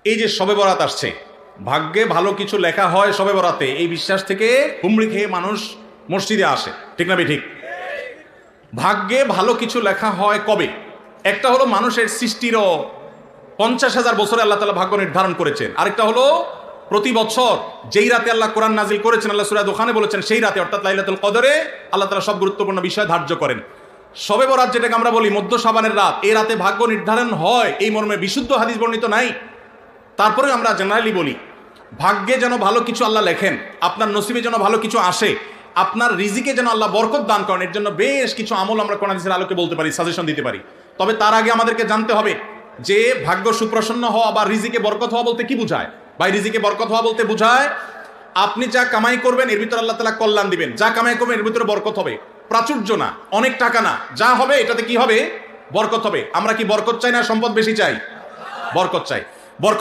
এই যে শবে বরাত আসছে, ভাগ্যে ভালো কিছু লেখা হয় শবে বরাতে, এই বিশ্বাস থেকে হুমড়ি খেয়ে মানুষ মসজিদে আসে, ঠিক না ঠিক? ভাগ্যে ভালো কিছু লেখা হয় কবে? একটা হলো মানুষের সৃষ্টিরও 50,000 বছরে আল্লাহ তাআলা ভাগ্য নির্ধারণ করেছেন। আরেকটা হলো প্রতি বছর যেই রাতে আল্লাহ কোরআন নাজিল করেছেন, আল্লাহ সূরা দোকানে বলেছেন সেই রাতে অর্থাৎ লাইলাতুল কদরে আল্লাহ তাআলা সব গুরুত্বপূর্ণ বিষয় ধার্য করেন। শবে বরাত যেটাকে আমরা বলি মধ্য শাবানের রাত, এই রাতে ভাগ্য নির্ধারণ হয় এই মর্মে বিশুদ্ধ হাদিস বর্ণিত নাই। তারপরে আমরা জেনারেলি বলি ভাগ্যে যেন ভালো কিছু আল্লাহ লেখেন, আপনার নসিবে যেন ভালো কিছু আসে, আপনার রিজিকে যেন আল্লাহ বরকত দান করেন, এর জন্য বেশ কিছু আমল আমরা কোরআন হাদিসের আলোকে বলতে পারি, সাজেশন দিতে পারি। তবে তার আগে আমাদেরকে জানতে হবে যে ভাগ্য সুপ্রসন্ন হওয়া বা রিজিকে বরকত হওয়া বলতে কি বোঝায়। ভাই, রিজিকে বরকত হওয়া বলতে বোঝায় আপনি যা কামাই করবেন এর ভিতরে আল্লাহ তাআলা কল্যাণ দিবেন, যা কামাই করবেন এর ভিতরে বরকত হবে, প্রাচুর্য না, অনেক টাকা না, যা হবে এটাতে কি হবে? বরকত হবে। আমরা কি বরকত চাই না সম্পদ বেশি চাই? বরকত চাই। বরকত